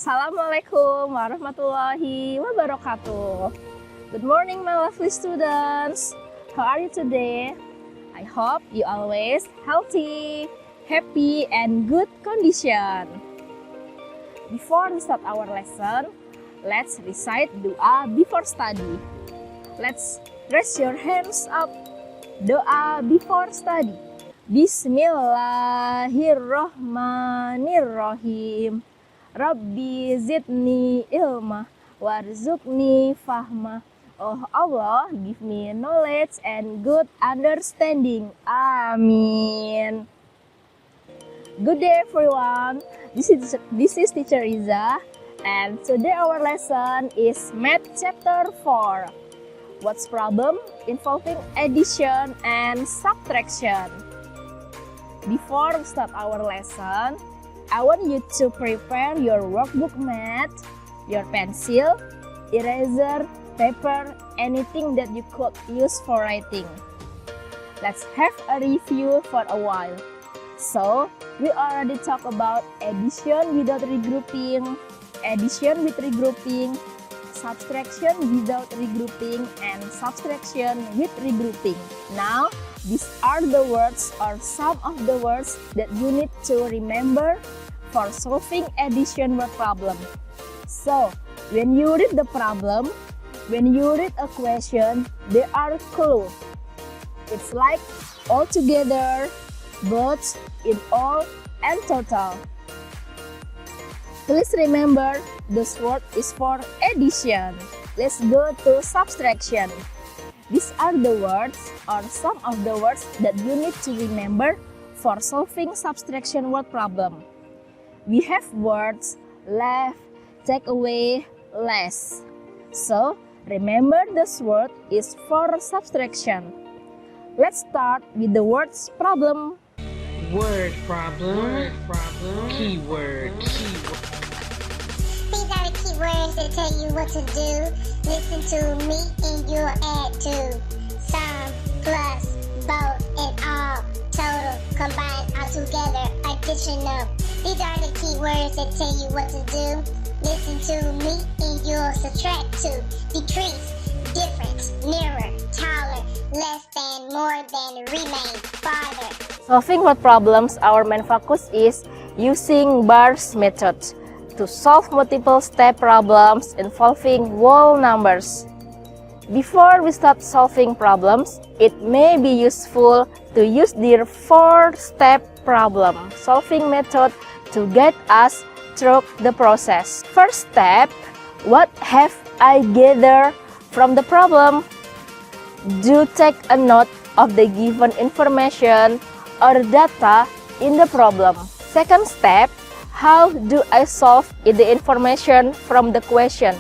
Assalamualaikum warahmatullahi wabarakatuh. Good morning, my lovely students. How are you today? I hope you always healthy, happy, and good condition. Before we start our lesson, let's recite doa before study. Let's raise your hands up. Doa before study. Bismillahirrahmanirrahim. Rabbi zidni ilma warzuqni fahma. Oh Allah, give me knowledge and good understanding. Amin. Good day everyone. This is Teacher Iza, and today our lesson is Math Chapter 4. What's problem involving addition and subtraction? Before we start our lesson, I want you to prepare your workbook math, your pencil, eraser, paper, anything that you could use for writing. Let's have a review for a while. So, we already talked about addition without regrouping, addition with regrouping, subtraction without regrouping, and subtraction with regrouping. Now, these are the words or some of the words that you need to remember for solving addition word problem. So, when you read the problem, when you read a question, there are clues. It's like all together, both, in all, and total. Please remember, this word is for addition. Let's go to subtraction. These are the words or some of the words that you need to remember for solving subtraction word problem. We have words left, take away, less. So, remember this word is for subtraction. Let's start with the words problem. Word problem. Keyword. These are the keywords that tell you what to do. Listen to me and you'll add to. Sum, plus, both, and all. Total, combine, all together, additional. These are the keywords that tell you what to do. Listen to me and you'll subtract to. Decrease, difference, nearer, taller, less than, more than, remain, farther. Solving word problems, our main focus is using bars method to solve multiple step problems involving whole numbers. Before we start solving problems, it may be useful to use the 4-step problem solving method to guide us through the process. First step, what have I gathered from the problem? Do take a note of the given information or data in the problem. Second step, how do I solve the information from the question?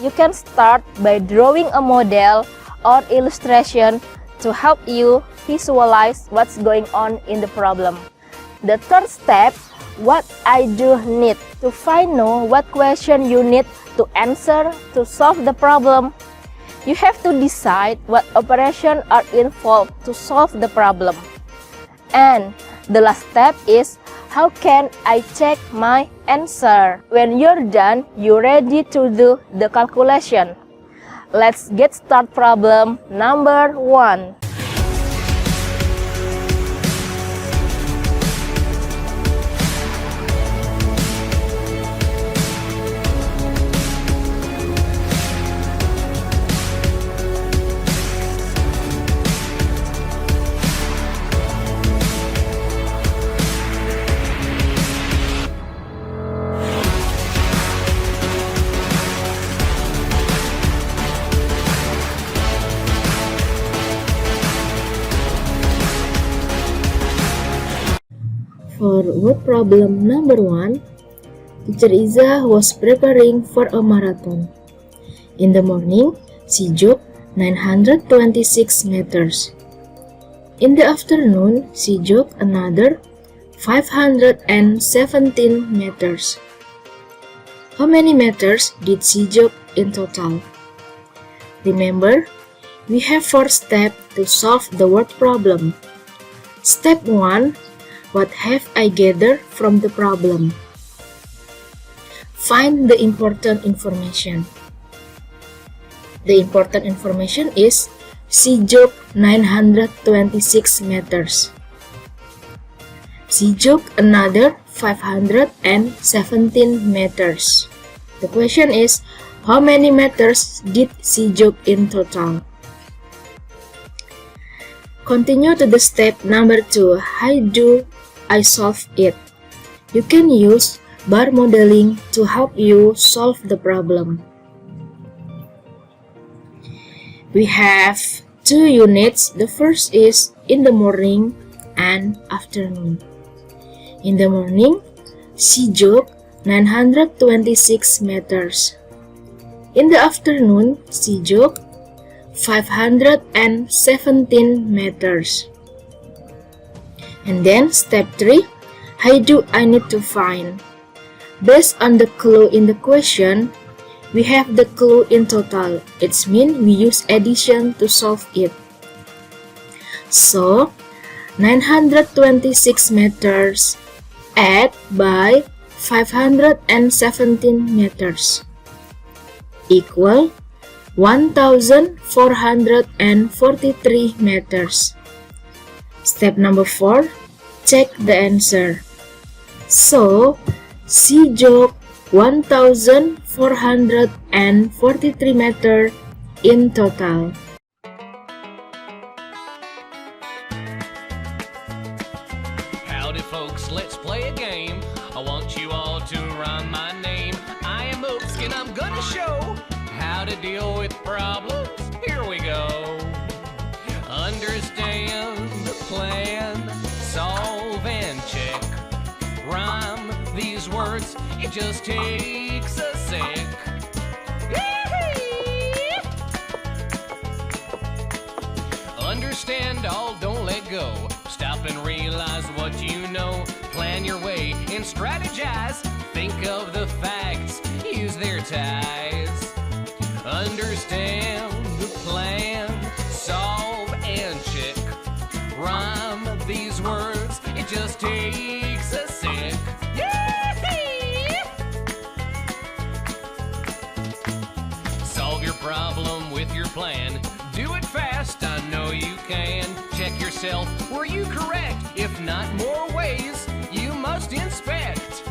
You can start by drawing a model or illustration to help you visualize what's going on in the problem. The third step, what I do need to find out what question you need to answer to solve the problem. You have to decide what operations are involved to solve the problem. And the last step is, how can I check my answer? When you're done, you're ready to do the calculation. Let's get started. Problem number 1. For word problem number 1, Teacher Iza was preparing for a marathon. In the morning, she jogged 926 meters. In the afternoon, she jogged another 517 meters. How many meters did she jog in total? Remember, we have 4 steps to solve the word problem. Step 1. What have I gathered from the problem? find the important information. The important information is Sejuk 926 meters. Sejuk another 517 meters. The question is, how many meters did Sejuk in total? Continue to the step number 2. How do I solve it? You can use bar modeling to help you solve the problem. We have 2 units. The first is in the morning and afternoon. In the morning, Sejuk 926 meters. In the afternoon, Sejuk 517 meters. And then step 3, how do I need to find? Based on the clue in the question, we have the clue in total. It means we use addition to solve it. So, 926 meters add by 517 meters equal 1,443 meters. Step number 4, check the answer. So, Sejuk 1,443 meter in total. Howdy folks, let's play a game. I want you all to rhyme my name. I am Oops and I'm gonna show how to deal with problems. Here we go. Understand the plan, solve and check. Rhyme these words, it just takes a sec. Understand all, don't let go. Stop and realize what you know. Plan your way and strategize. Think of the facts, use their ties. Understand the plan, solve and check. Rhyme these words, it just takes a sec. Solve your problem with your plan. Do it fast, I know you can. Check yourself, were you correct? If not, more ways you must inspect.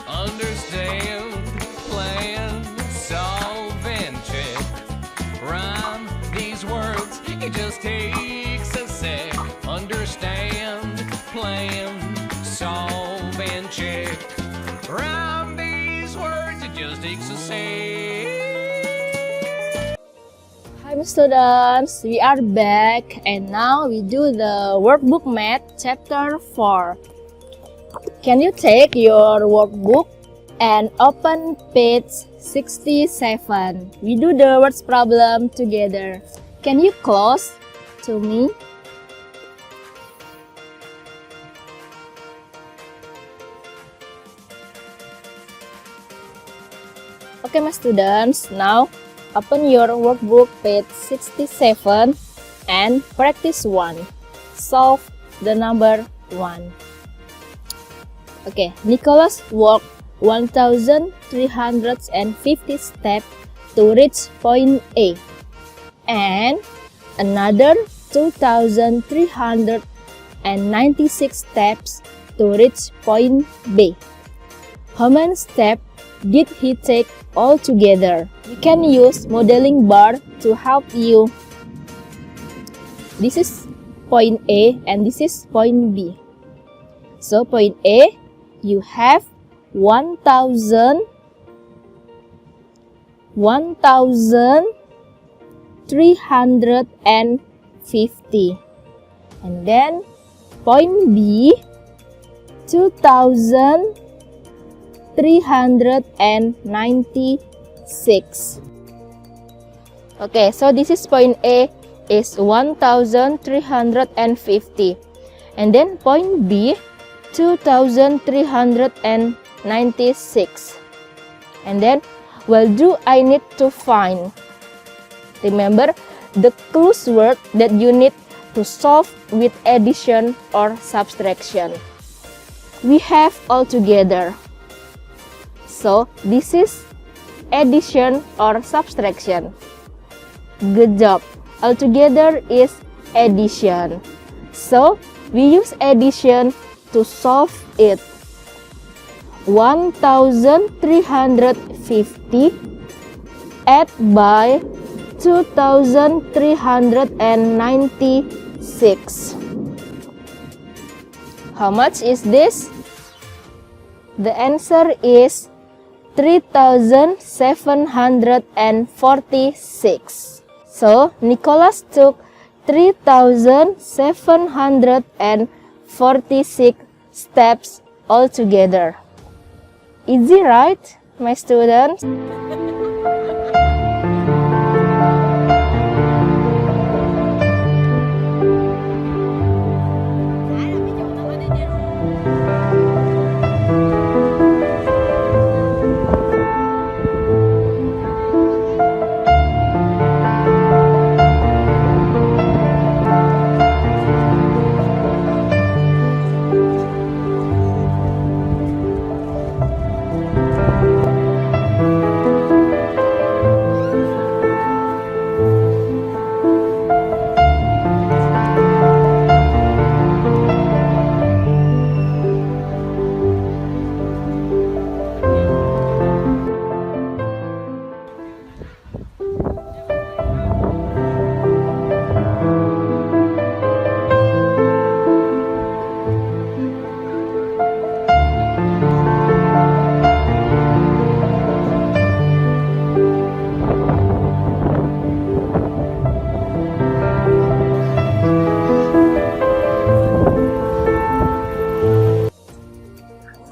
Understand, plan, solve and check. Rhyme these words, it just takes a sec. Understand, plan, solve and check. Rhyme these words, it just takes a sec. Hi students, we are back and now we do the workbook math chapter 4. Can you take your workbook and open page 67? We do the words problem together. Can you close to me? Okay, my students, now open your workbook page 67 and practice 1. Solve the number 1. Okay, Nicholas walked 1,350 steps to reach point A and another 2,396 steps to reach point B. How many steps did he take altogether? You can use modeling bar to help you. This is point A and this is point B. So point A, you have 1,350. And then point B, 2,396. Okay, so this is point A is 1,350. And then point B, 2,396. And then, what do I need to find? Remember the clues word that you need to solve with addition or subtraction. We have altogether. So this is addition or subtraction. Good job. Altogether is addition. So we use addition to solve it. 1350 add by 2396. How much is this? The answer is 3746. So Nicholas took 3746 steps altogether. Easy, right, my students?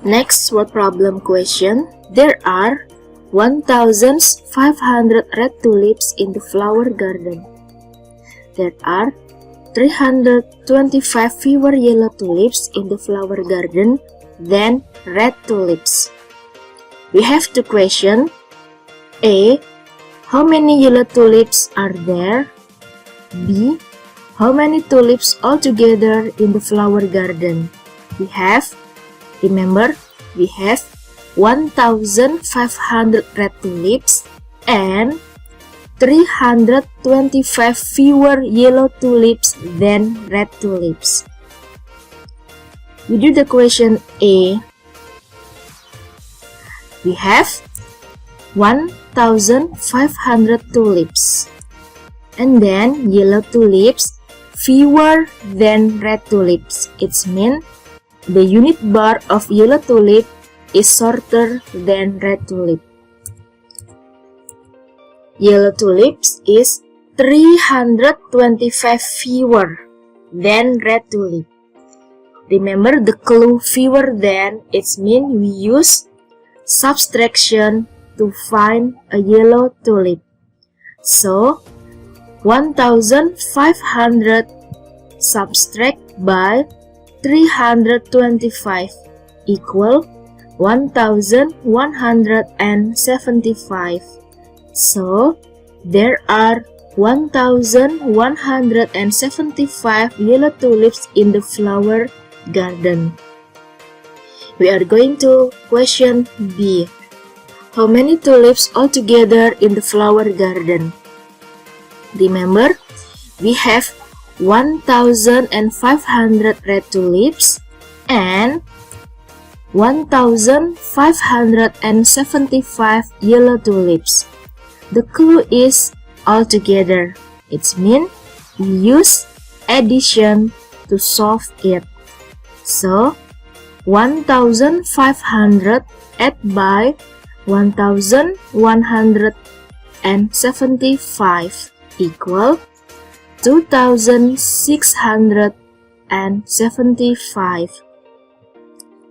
Next word problem question. There are 1,500 red tulips in the flower garden. There are 325 fewer yellow tulips in the flower garden than red tulips. We have two questions. A. How many yellow tulips are there? B. How many tulips altogether in the flower garden? Remember, we have 1,500 red tulips and 325 fewer yellow tulips than red tulips. We do the question A. We have 1,500 tulips, and then yellow tulips fewer than red tulips. It means the unit bar of yellow tulip is shorter than red tulip. Yellow tulips is 325 fewer than red tulip. Remember the clue fewer than, it means we use subtraction to find a yellow tulip. So 1,500 subtract by 325 equal 1,175. So there are 1,175 yellow tulips in the flower garden. We are going to question B. How many tulips altogether in the flower garden? Remember, we have 1,500 red tulips and 1,575 yellow tulips. The clue is altogether. It means we use addition to solve it. So 1,500 add by 1,175 equal 2,675.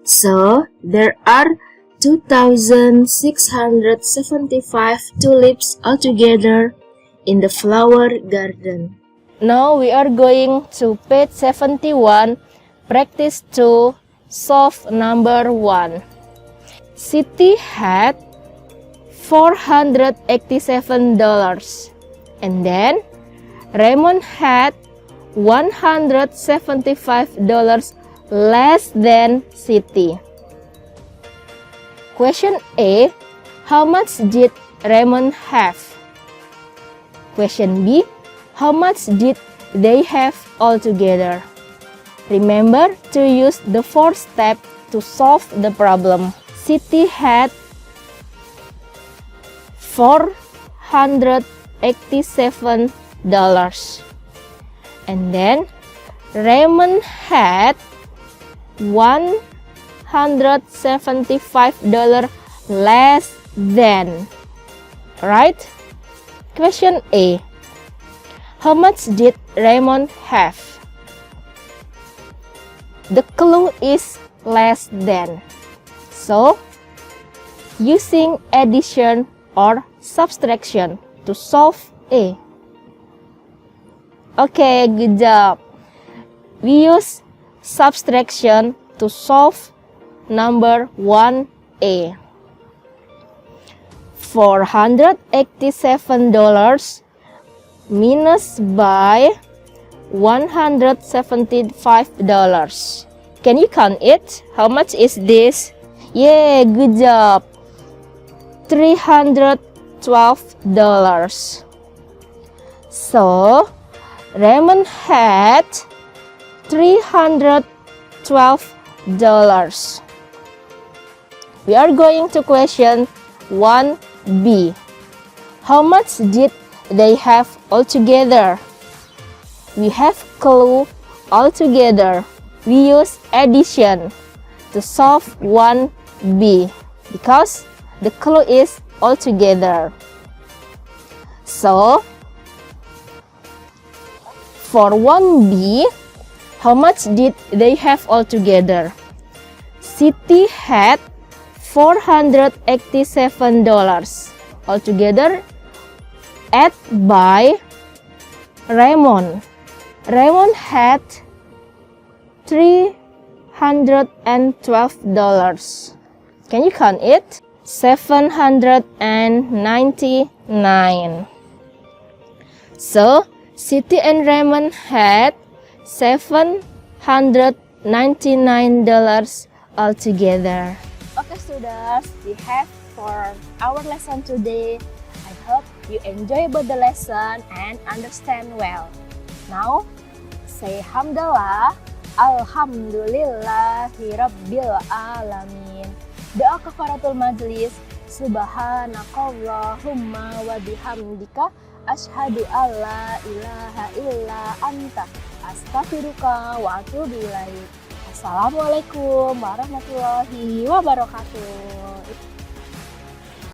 So there are 2,675 tulips altogether in the flower garden. Now we are going to page 71, practice 2, solve number 1. Siti had $487, and then Raymond had $175 less than Siti. Question A. How much did Raymond have? Question B. How much did they have altogether? Remember to use the fourth step to solve the problem. Siti had $487. And then Raymond had $175 less than. Right? Question A. How much did Raymond have? The clue is less than. So, using addition or subtraction to solve A. Okay, good job. We use subtraction to solve number 1A. $487 minus by $175. Can you count it? How much is this? Yeah, good job. $312. So, Raymond had $312. We are going to question 1B. How much did they have altogether? We have clue altogether. We use addition to solve 1B because the clue is altogether. So, for 1B, how much did they have altogether? Siti had $487 altogether. Add by Raymond. Raymond had $312. Can you count it? 799. So, Siti and Raymond had $799 altogether. Okay, students, we have for our lesson today. I hope you enjoy about the lesson and understand well. Now, say hamdalah, alhamdulillahi rabbil alamin. Doa kafaratul majlis, subhanakallahumma wa bihamdika, asyhadu alla ilaha illa anta, astaghfiruka wa atubu ilaik. Assalamualaikum warahmatullahi wabarakatuh.